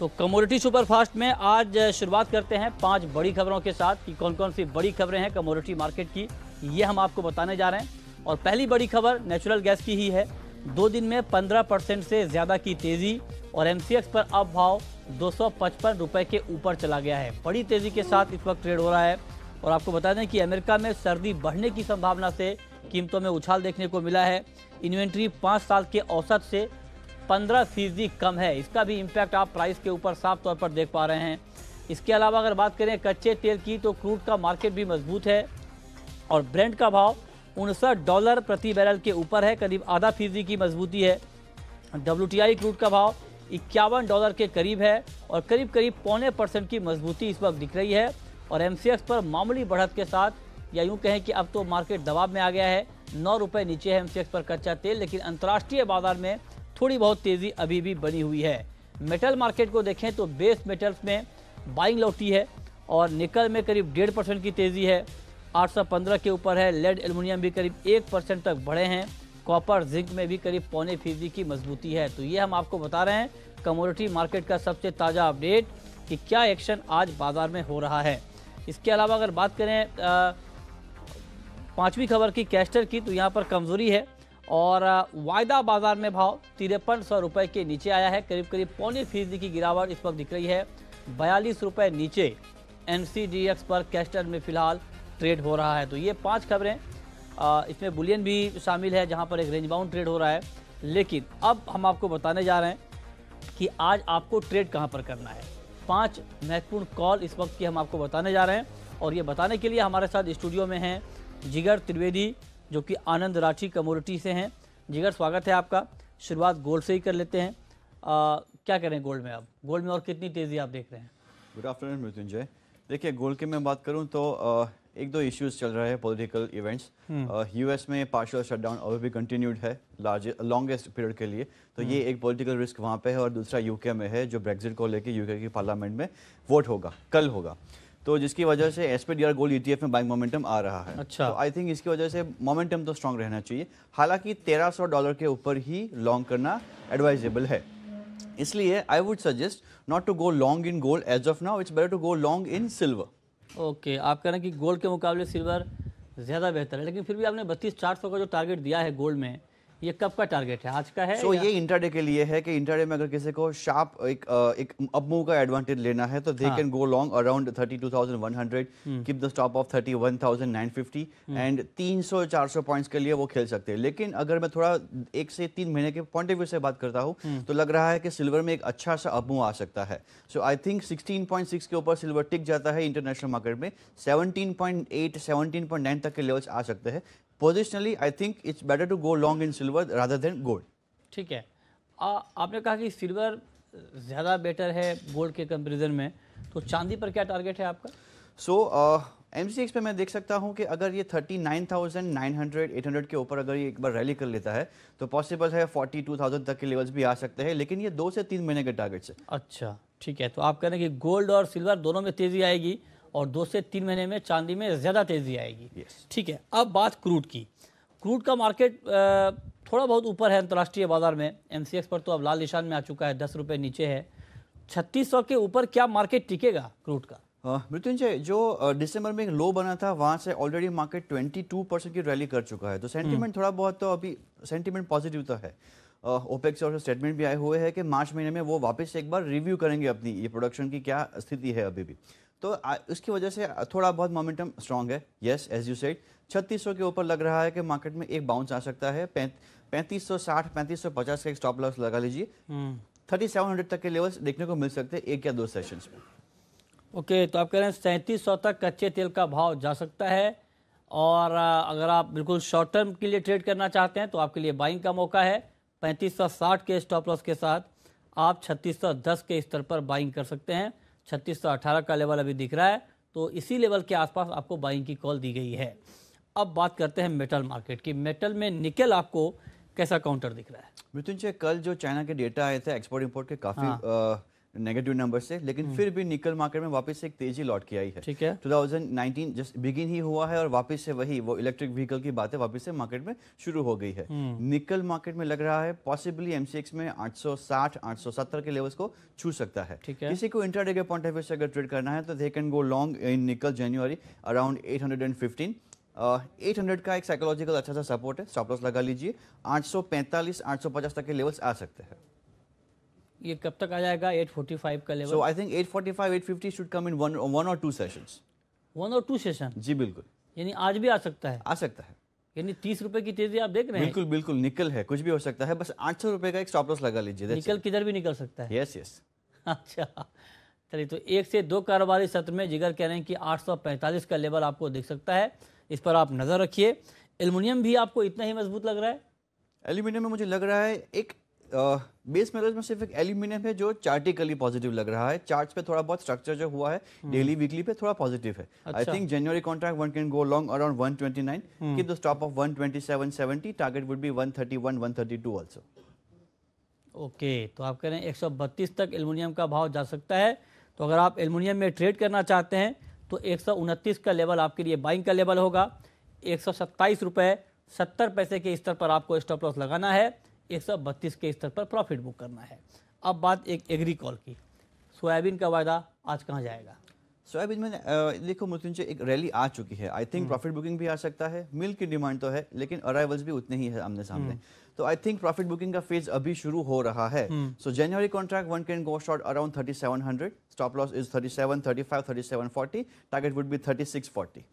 तो commodity superfast में आज शुरुआत करते हैं 5 बड़ी खबरों के साथ कि कौन कौन सी बड़ी खबरें हैं कमोडिटी मार्केट की, ये हम आपको बताने जा रहे हैं। और पहली बड़ी खबर नेचुरल गैस की ही है। 2 दिन में 15% से ज़्यादा की तेज़ी और एमसीएक्स पर अब भाव 255 रुपये के ऊपर चला गया है। बड़ी तेज़ी के साथ इस वक्त ट्रेड हो रहा है। और आपको बता दें कि अमेरिका में सर्दी बढ़ने की संभावना से कीमतों में उछाल देखने को मिला है। इन्वेंट्री 5 साल के औसत से 15% कम है। इसका भी इम्पैक्ट आप प्राइस के ऊपर साफ तौर पर देख पा रहे हैं। इसके अलावा अगर बात करें कच्चे तेल की तो क्रूड का मार्केट भी मजबूत है और ब्रेंट का भाव $59 प्रति बैरल के ऊपर है, करीब आधा फीसदी की मजबूती है। WTI क्रूड का भाव $51 के करीब है और करीब करीब 0.25% की मजबूती इस वक्त दिख रही है। और एमसीएक्स पर मामूली बढ़त के साथ, या यूँ कहें कि अब तो मार्केट दबाव में आ गया है। 9 रुपये नीचे है एमसीएक्स पर कच्चा तेल, लेकिन अंतर्राष्ट्रीय बाजार में थोड़ी बहुत तेज़ी अभी भी बनी हुई है। मेटल मार्केट को देखें तो बेस मेटल्स में बाइंग लौटी है और निकल में करीब 1.5% की तेज़ी है, 815 के ऊपर है। लेड एल्युमिनियम भी करीब 1% तक बढ़े हैं। कॉपर जिंक में भी करीब 0.25% की मजबूती है। तो ये हम आपको बता रहे हैं कमोडिटी मार्केट का सबसे ताज़ा अपडेट कि क्या एक्शन आज बाजार में हो रहा है। इसके अलावा अगर बात करें 5वीं खबर की कैस्टर की, तो यहाँ पर कमजोरी है और वायदा बाजार में भाव 5300 रुपये के नीचे आया है। करीब करीब 0.25% की गिरावट इस वक्त दिख रही है। 42 रुपये नीचे NCDX पर कैस्टर में फिलहाल ट्रेड हो रहा है। तो ये 5 खबरें, इसमें बुलियन भी शामिल है जहां पर एक रेंज बाउंड ट्रेड हो रहा है। लेकिन अब हम आपको बताने जा रहे हैं कि आज आपको ट्रेड कहां पर करना है। 5 महत्वपूर्ण कॉल इस वक्त की हम आपको बताने जा रहे हैं और ये बताने के लिए हमारे साथ स्टूडियो में हैं जिगर त्रिवेदी जो कि आनंद राठी कमोडिटी से हैं। जिगर, स्वागत है आपका। शुरुआत गोल्ड से ही कर लेते हैं। क्या करें गोल्ड में अब? गोल्ड में और कितनी तेज़ी आप देख रहे हैं? Good afternoon Mrityunjay. देखिए, गोल्ड की मैं बात करूं तो एक दो इश्यूज चल रहे हैं, पॉलिटिकल इवेंट्स। यूएस में पार्शियल शटडाउन अभी भी कंटिन्यूड है लॉन्गेस्ट पीरियड के लिए, तो ये एक पॉलिटिकल रिस्क वहाँ पे है। और दूसरा यूके में है, जो ब्रेक्जिट को लेकर यूके की पार्लियामेंट में वोट होगा, कल होगा, तो जिसकी वजह से SPDR गोल्ड ETF में बाइंग मोमेंटम आ रहा है। अच्छा। तो आई थिंक इसकी वजह से मोमेंटम तो स्ट्रांग रहना चाहिए। हालांकि $1300 के ऊपर ही लॉन्ग करना एडवाइजेबल है, इसलिए I would suggest not to go long in gold as of now, it's better to go long in silver. Okay, आप कह रहे हैं कि गोल्ड के मुकाबले सिल्वर ज़्यादा बेहतर है, लेकिन फिर भी आपने 32,400 का जो टारगेट दिया है गोल्ड में, ये कब का टारगेट है? आज का है? सो ये इंटरडे के लिए है कि इंटरडे में अगर किसी को शार्प एक अप मूव का एडवांटेज लेना है तो they can go long around 32,100, keep the stop of 31,950 and 300-400 points के लिए वो खेल सकते हैं। लेकिन अगर मैं थोड़ा 1 से 3 महीने के पॉइंट ऑफ व्यू से बात करता हूँ तो लग रहा है कि सिल्वर में एक अच्छा सा अप मूव आ सकता है। सो आई थिंक 16.6 के ऊपर सिल्वर टिक जाता है इंटरनेशनल मार्केट में, 17.8 17.9 तक के लेवल्स आ सकते हैं। Positionally I think it's better to go long in silver rather than gold. ठीक है। आपने कहा कि सिल्वर ज़्यादा बेटर है गोल्ड के कंपैरिजन में, तो चांदी पर क्या टारगेट है आपका? MCX पे मैं देख सकता हूँ कि अगर ये 39,900-800 के ऊपर अगर ये एक बार रैली कर लेता है तो पॉसिबल है 42,000 तक के लेवल्स भी आ सकते हैं, लेकिन ये 2 से 3 महीने के टारगेट से। अच्छा, ठीक है। तो आप कह रहे हैं कि गोल्ड और सिल्वर दोनों में तेज़ी आएगी और 2 से 3 महीने में चांदी में ज़्यादा तेज़ी आएगी। ठीक है। अब बात क्रूड की। क्रूड का मार्केट थोड़ा बहुत ऊपर है अंतर्राष्ट्रीय बाजार में। MCX पर तो अब लाल निशान में आ चुका है, 10 रुपये नीचे है। 3600 के ऊपर क्या मार्केट टिकेगा क्रूड का? मृत्युंजय, जो दिसंबर में एक लो बना था वहां से ऑलरेडी मार्केट 22% की रैली कर चुका है, तो सेंटीमेंट थोड़ा बहुत तो अभी सेंटीमेंट पॉजिटिव तो है। ओपेक और स्टेटमेंट भी आए हुए हैं कि मार्च महीने में वो वापस एक बार रिव्यू करेंगे अपनी ये प्रोडक्शन की क्या स्थिति है अभी भी, तो उसकी वजह से थोड़ा बहुत मोमेंटम स्ट्रांग है। यस, एज यू सेड, 3600 के ऊपर लग रहा है कि मार्केट में एक बाउंस आ सकता है। 3560 3550 का एक स्टॉप लॉस लगा लीजिए। 3700 तक के लेवल्स देखने को मिल सकते हैं 1 या 2 सेशंस में। ओके, तो आप कह रहे हैं 3700 तक कच्चे तेल का भाव जा सकता है और अगर आप बिल्कुल शॉर्ट टर्म के लिए ट्रेड करना चाहते हैं तो आपके लिए बाइंग का मौका है। 3560 के स्टॉप लॉस के साथ आप 3610 के स्तर पर बाइंग कर सकते हैं। 3618 का लेवल अभी दिख रहा है, तो इसी लेवल के आसपास आपको बाइंग की कॉल दी गई है। अब बात करते हैं मेटल मार्केट की। मेटल में निकेल आपको कैसा काउंटर दिख रहा है? मृत्युंजय, कल जो चाइना के डेटा आए थे एक्सपोर्ट इंपोर्ट के काफी नेगेटिव नंबर से, लेकिन फिर भी निकल मार्केट में वापस से एक तेजी लौट के आई है। ठीक है, 2019 जस्ट बिगिन ही हुआ है और वापस से वही वो इलेक्ट्रिक व्हीकल की बातें वापस से मार्केट में शुरू हो गई है। निकल मार्केट में लग रहा है पॉसिबली एमसीएक्स में 860 870 के लेवल्स को छू सकता है। ठीक है। किसी को इंट्राडे के पॉइंट ऑफ व्यू से अगर ट्रेड करना है तो दे कैन गो लॉन्ग इन निकल जनवरी अराउंड 815। 800 का एक साइकोलॉजिकल अच्छा सा सपोर्ट है, स्टॉप लॉस लगा लीजिए। 845 850 तक के लेवल्स आ सकते हैं। ये कब तक आ जाएगा 845 का level? So I think 845 850 should come in one और टू सेशंस। 1 और 2 सेशन? जी बिल्कुल, यानी आज भी आ सकता है? आ सकता है। यानी 30 रुपए की तेजी आप देख रहे हैं? बिल्कुल बिल्कुल, निकल है, कुछ भी हो सकता है, बस 800 रुपए का एक स्टॉप लॉस लगा लीजिए। निकल किधर भी निकल सकता है? Yes yes. अच्छा, चलिए, तो 1 से 2 कारोबारी सत्र में जिगर कह रहे हैं कि 845 का लेवल आपको दिख सकता है, इस पर आप नजर रखिए। एल्युमिनियम भी आपको इतना ही मजबूत लग रहा है? एल्यूमिनियम में मुझे लग रहा है एक बेस मेटल्स में सिर्फ एक एल्यूमिनियम है जो चार्टिकली पॉजिटिव लग रहा है। चार्ट्स पे थोड़ा बहुत स्ट्रक्चर जो हुआ है डेली वीकली पे थोड़ा पॉजिटिव है। I think January contract one can go long around 129, keep the stop of 127.70, target would B 131 132 also. Okay, तो आप कह रहे हैं 132 तक एल्युमिनियम का भाव जा सकता है। तो अगर आप एल्युमिनियम में ट्रेड करना चाहते हैं तो 129 का लेवल आपके लिए बाइंग का लेवल होगा। 127 रुपये 70 पैसे के स्तर पर आपको स्टॉप लॉस लगाना है, 132 के स्तर पर प्रॉफिट बुक करना है। अब बात एक एग्रीकॉल की, सोयाबीन का वायदा आज कहाँ जाएगा? सोयाबीन में देखो मृत्युंजय, एक रैली आ चुकी है। आई थिंक प्रॉफिट बुकिंग भी आ सकता है, मिल्क की डिमांड तो है, लेकिन अराइवल्स भी उतने ही है आमने सामने। तो आई थिंक प्रॉफिट बुकिंग का फेज अभी शुरू हो रहा है। So January contract one can go short around 3700, stop loss is 37 35 3740, target would be 3640।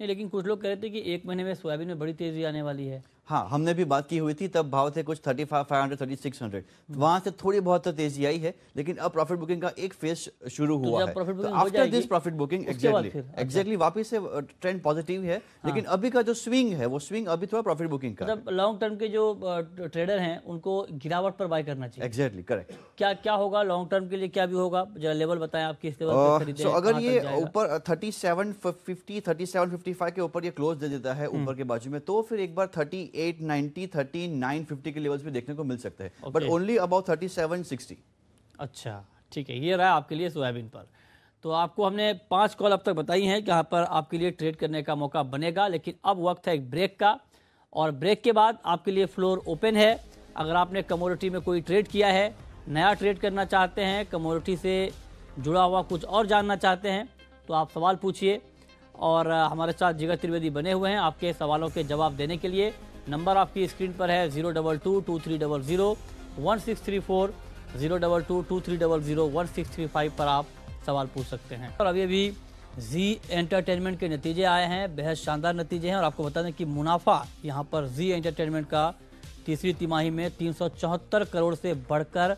नहीं, लेकिन कुछ लोग कह रहे थे कि 1 महीने में सोयाबीन में बड़ी तेजी आने वाली है। हाँ, हमने भी बात की हुई थी, तब भाव थे कुछ 3500 3600, वहां से थोड़ी बहुत तो तेजी आई है, लेकिन अब प्रॉफिट बुकिंग का एक फेज शुरू हुआ है। तो after this profit booking exactly वापस से ट्रेंड पॉजिटिव है। लेकिन अभी का जो स्विंग है वो स्विंग अभी थोड़ा प्रॉफिट बुकिंग का। मतलब लॉन्ग टर्म के जो ट्रेडर हैं उनको गिरावट पर बाय करना चाहिए। Exactly correct. क्या क्या होगा लॉन्ग टर्म के लिए, क्या भी होगा, जरा लेवल बताएं आप किस लेवल पे खरीदें? अगर ये ऊपर 3750 3755 के ऊपर ये क्लोज दे देता है ऊपर के बाजू में, तो फिर एक बार 3890 3950 के लेवल्स भी देखने को मिल सकते हैं, बट ओनली अबाउट 3760। अच्छा, ठीक है, ये रहा आपके लिए सोयाबीन पर। तो आपको हमने 5 कॉल अब तक बताई हैं कि यहाँ पर आपके लिए ट्रेड करने का मौका बनेगा, लेकिन अब वक्त है एक ब्रेक का, और ब्रेक के बाद आपके लिए फ्लोर ओपन है। अगर आपने कमोडिटी में कोई ट्रेड किया है, नया ट्रेड करना चाहते हैं, कमोडिटी से जुड़ा हुआ कुछ और जानना चाहते हैं, तो आप सवाल पूछिए। और हमारे साथ जिगर त्रिवेदी बने हुए हैं आपके सवालों के जवाब देने के लिए। नंबर आपकी स्क्रीन पर है 0222300 1634, 0222300 1635 पर आप सवाल पूछ सकते हैं। और अभी जी एंटरटेनमेंट के नतीजे आए हैं, बेहद शानदार नतीजे हैं, और आपको बता दें कि मुनाफा यहाँ पर जी एंटरटेनमेंट का तीसरी तिमाही में 374 करोड़ से बढ़कर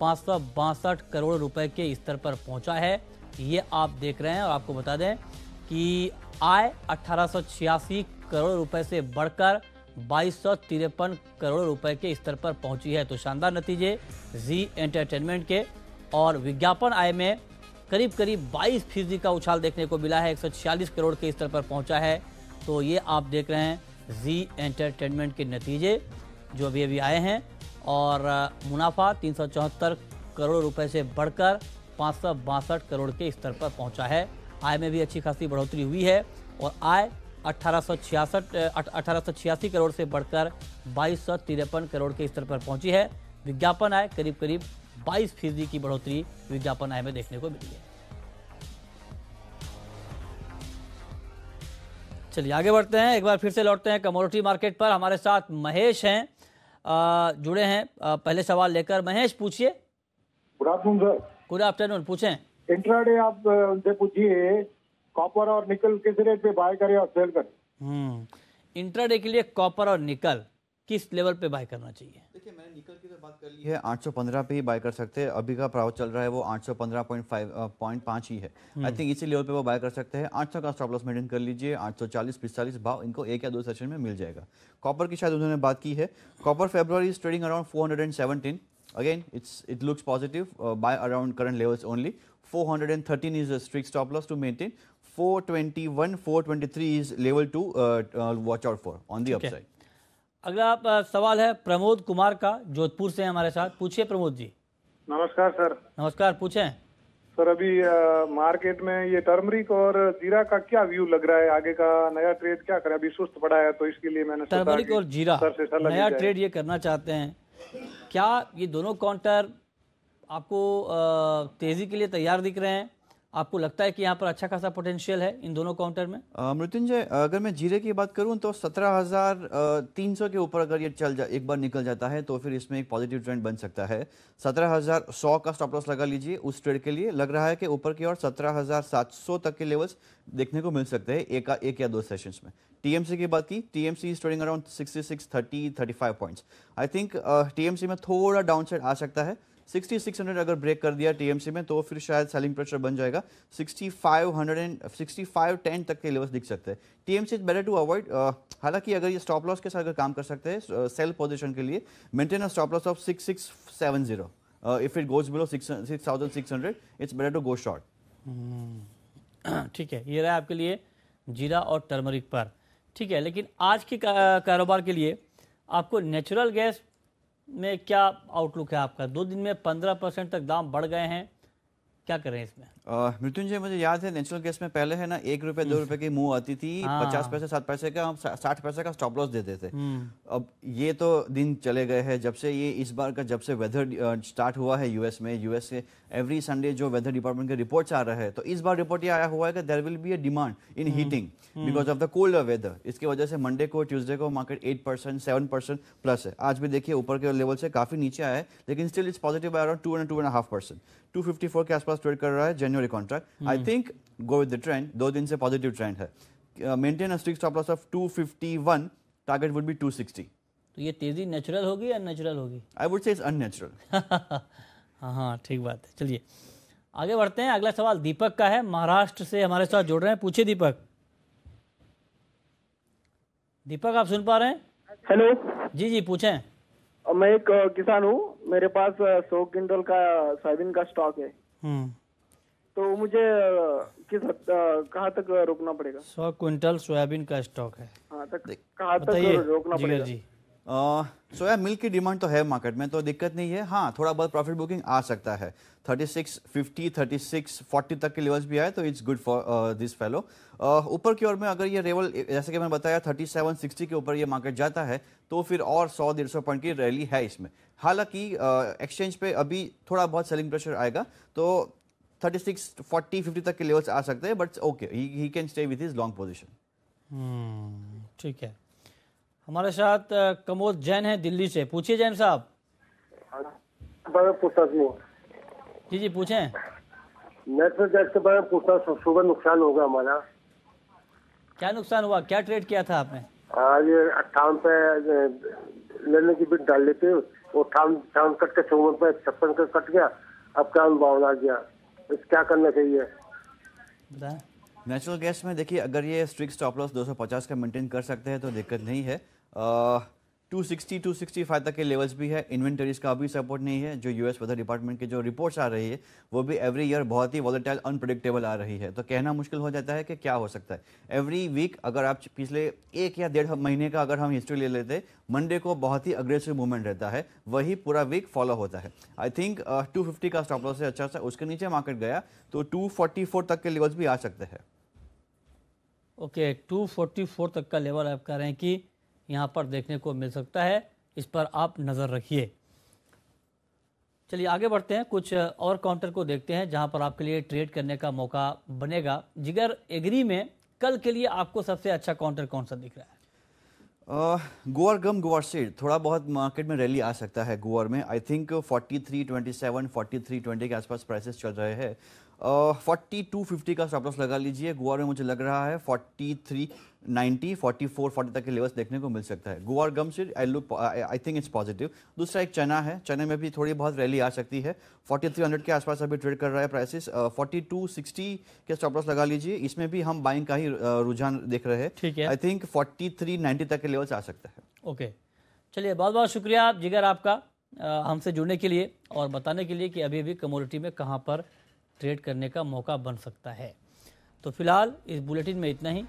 562 करोड़ रुपए के स्तर पर पहुंचा है। ये आप देख रहे हैं, और आपको बता दें कि आय 1886 करोड़ रुपए से बढ़कर 2253 करोड़ रुपए के स्तर पर पहुंची है। तो शानदार नतीजे जी एंटरटेनमेंट के। और विज्ञापन आय में करीब करीब 22% का उछाल देखने को मिला है, 146 करोड़ के स्तर पर पहुंचा है। तो ये आप देख रहे हैं जी एंटरटेनमेंट के नतीजे जो अभी अभी आए हैं, और मुनाफा 374 करोड़ रुपए से बढ़कर 562 करोड़ के स्तर पर पहुंचा है। आय में भी अच्छी खासी बढ़ोतरी हुई है, और आय 1886 करोड़ से बढ़कर 2253 करोड़ के स्तर पर पहुंची है। विज्ञापन आय करीब करीब 22% की बढ़ोतरी विज्ञापन आय में देखने को मिली है। चलिए आगे बढ़ते हैं, एक बार फिर से लौटते हैं कमोडिटी मार्केट पर। हमारे साथ महेश हैं, जुड़े हैं पहले सवाल लेकर। महेश पूछिए। Good afternoon sir. Good afternoon, पूछें। इंट्राडे आप उनसे पूछिए कॉपर और निकल किस रेट पे बाय करें और सेल करें। इंट्राडे के लिए कॉपर और निकल किस लेवल पे बाय करना चाहिए? देखिए, मैंने निकल की तो बात कर ली है, 815 पे ही बाय कर सकते हैं। अभी का प्राइस चल रहा है वो 815.5 ही है। आई थिंक इसी लेवल पे वो बाय कर सकते हैं। 800 का स्टॉप लॉस मेंटेन कर लीजिए। 840 45 भाव इनको 1 या 2 सेशन में मिल जाएगा। कॉपर की शायद उन्होंने बात की है। Copper February is trading around 417। Again it looks positive, buy around current levels only. 413 is a strict stop loss to maintain. 421 423 is level to watch out for on the upside. अगला सवाल है प्रमोद कुमार का, जोधपुर से हमारे साथ। पूछिए प्रमोद जी। नमस्कार सर। नमस्कार, पूछें। सर अभी मार्केट में ये टर्मरिक और जीरा का क्या व्यू लग रहा है, आगे का नया ट्रेड क्या करें? अभी सुस्त पड़ा है तो इसके लिए मैंने सोचा टर्मरिक कि और जीरा सर से सलाह ली नया जाए। ट्रेड ये करना चाहते हैं क्या? ये दोनों काउंटर आपको तेजी के लिए तैयार दिख रहे हैं? आपको लगता है कि यहाँ पर अच्छा खासा पोटेंशियल है इन दोनों काउंटर में? मृत्युंजय, अगर मैं जीरे की बात करूं तो 17,300 के ऊपर अगर ये एक बार निकल जाता है तो फिर इसमें एक पॉजिटिव ट्रेंड बन सकता है। 17,100 का स्टॉप लॉस लगा लीजिए उस ट्रेड के लिए। लग रहा है कि ऊपर की ओर 17,700 तक के लेवल्स देखने को मिल सकते हैं एक या दो सेशंस में। टीएमसी की बात की, TMC is trading around 66-35 points. I think TMC में थोड़ा डाउनसाइड आ सकता है। 6600 अगर ब्रेक कर दिया टीएमसी में तो फिर शायद सेलिंग प्रेशर बन जाएगा। 6510 तक के लेवल्स दिख सकते हैं। TMC is better to avoid. हालांकि अगर ये स्टॉप लॉस के साथ अगर काम कर सकते हैं सेल पोजीशन के लिए, maintain a stop loss of 6670। If it goes below 6600 it's better to go short. ठीक है, ये रहा आपके लिए जीरा और टर्मरिक पर। ठीक है, लेकिन आज के कारोबार के लिए आपको नेचुरल गैस में क्या आउटलुक है आपका? 2 दिन में 15% तक दाम बढ़ गए हैं, क्या करें इसमें? मृत्युंजय, मुझे याद है नेचुरल गैस में पहले है ना 1 रुपए 2 रुपए की मूव आती थी। 50 पैसे 7 पैसे का हम 60 पैसे का स्टॉप लॉस देते थे। अब ये तो दिन चले गए हैं जब से ये इस बार का जब से वेदर स्टार्ट हुआ है यूएस से एवरी संडे जो वेदर डिपार्टमेंट के रिपोर्ट्स आ रहे हैं, तो इस बार रिपोर्ट ये आया हुआ है कि there will be a demand in heating because of the colder weather. इसकी वजह से मंडे को ट्यूसडे को मार्केट 8% 7% प्लस है। आज भी देखिए ऊपर के लेवल से काफी नीचे आया है लेकिन स्टिल इट्स पॉजिटिव अराउंड 2.5%। 254 के आसपास ट्रेड कर रहा है January contract. I think go with the trend. 2 दिन से पॉजिटिव ट्रेंड है। Maintain a strict stop loss of 251, target would be 260। तो ये तेजी नेचुरल होगी या अननेचुरल होगी? I would say it's unnatural. हाँ, ठीक बात है। चलिए आगे बढ़ते हैं। अगला सवाल दीपक का है, महाराष्ट्र से हमारे साथ जुड़ रहे हैं। पूछिए दीपक। दीपक, आप सुन पा रहे हैं? हेलो जी जी, पूछें। मैं एक किसान हूँ, मेरे पास 100 क्विंटल का सोयाबीन का स्टॉक है। तो मुझे कहाँ तक रोकना पड़ेगा? 100 क्विंटल सोयाबीन का स्टॉक है। हाँ, कहाँ तक बताइए रोकना जिगर पड़ेगा? जी। सोया मिल्क की डिमांड तो है मार्केट में, तो दिक्कत नहीं है। हाँ, थोड़ा बहुत प्रॉफिट बुकिंग आ सकता है। 3650 3640 तक के लेवल्स भी आए तो it's good for this fellow. ऊपर की ओर में अगर ये लेवल जैसे कि मैंने बताया 3760 के ऊपर ये मार्केट जाता है तो फिर और 100-150 पॉइंट की रैली है इसमें। हालांकि एक्सचेंज पे अभी थोड़ा बहुत सेलिंग प्रेशर आएगा तो 3640-50 तक के लेवल्स आ सकते हैं, but okay, he can stay with his long position. ठीक है, हमारे साथ कमोद जैन है दिल्ली से। पूछिए जैन साहब। जी जी, पूछें। नेचुरल गैस के बारे में पूछना, सुबह नुकसान होगा हमारा। क्या नुकसान हुआ? क्या ट्रेड किया था आपने? आज ये 58 पे लेने की बिट डाल लेते, वो 58 कट के 54 पे 56 का कट गया। अब क्या भाव आ गया, क्या करना चाहिए बताएं। नेचुरल गैस में देखिए अगर ये स्ट्रिक्ट स्टॉप लॉस 250 का मेंटेन कर सकते हैं तो दिक्कत नहीं है। 260-265 तक के लेवल्स भी है। इन्वेंटरीज का अभी सपोर्ट नहीं है। जो यूएस वेदर डिपार्टमेंट की जो रिपोर्ट्स आ रही है वो भी एवरी ईयर बहुत ही वॉलेटाइल अनप्रेडिक्टेबल आ रही है, तो कहना मुश्किल हो जाता है कि क्या हो सकता है। एवरी वीक अगर आप पिछले 1 या 1.5 महीने का अगर हम हिस्ट्री ले लेते, मंडे को बहुत ही अग्रेसिव मूवमेंट रहता है, वही पूरा वीक फॉलो होता है। आई थिंक 250 का स्टॉप लॉस है अच्छा सा, उसके नीचे मार्केट गया तो 244 तक के लेवल्स भी आ सकते हैं। ओके, 244 तक का लेवल आप कह रहे हैं कि यहाँ पर देखने को मिल सकता है, इस पर आप नज़र रखिए। चलिए आगे बढ़ते हैं, कुछ और काउंटर को देखते हैं जहाँ पर आपके लिए ट्रेड करने का मौका बनेगा। जिगर, एग्री में कल के लिए आपको सबसे अच्छा काउंटर कौन सा दिख रहा है? गुआर गम गुआर सीड थोड़ा बहुत मार्केट में रैली आ सकता है। गुआर में आई थिंक 4327 4320 के आसपास प्राइसेस चल रहे हैं। 4250 का स्टॉप लॉस लगा लीजिए। गुआर में मुझे लग रहा है 4390 4440 तक के लेवल्स देखने को मिल सकता है। Guar gum seed I think it's positive. दूसरा एक चना है, चने में भी थोड़ी बहुत रैली आ सकती है। 4300 के आसपास अभी ट्रेड कर रहा है प्राइसेस। 4260 के स्टॉप लॉस लगा लीजिए, इसमें भी हम बाइंग का ही रुझान देख रहे हैं। ठीक है, आई थिंक 4390 तक के लेवल्स आ सकता है। ओके, चलिए बहुत बहुत शुक्रिया जिगर आपका हमसे जुड़ने के लिए और बताने के लिए कि अभी भी कमोडिटी में कहाँ पर ट्रेड करने का मौका बन सकता है। तो फिलहाल इस बुलेटिन में इतना ही।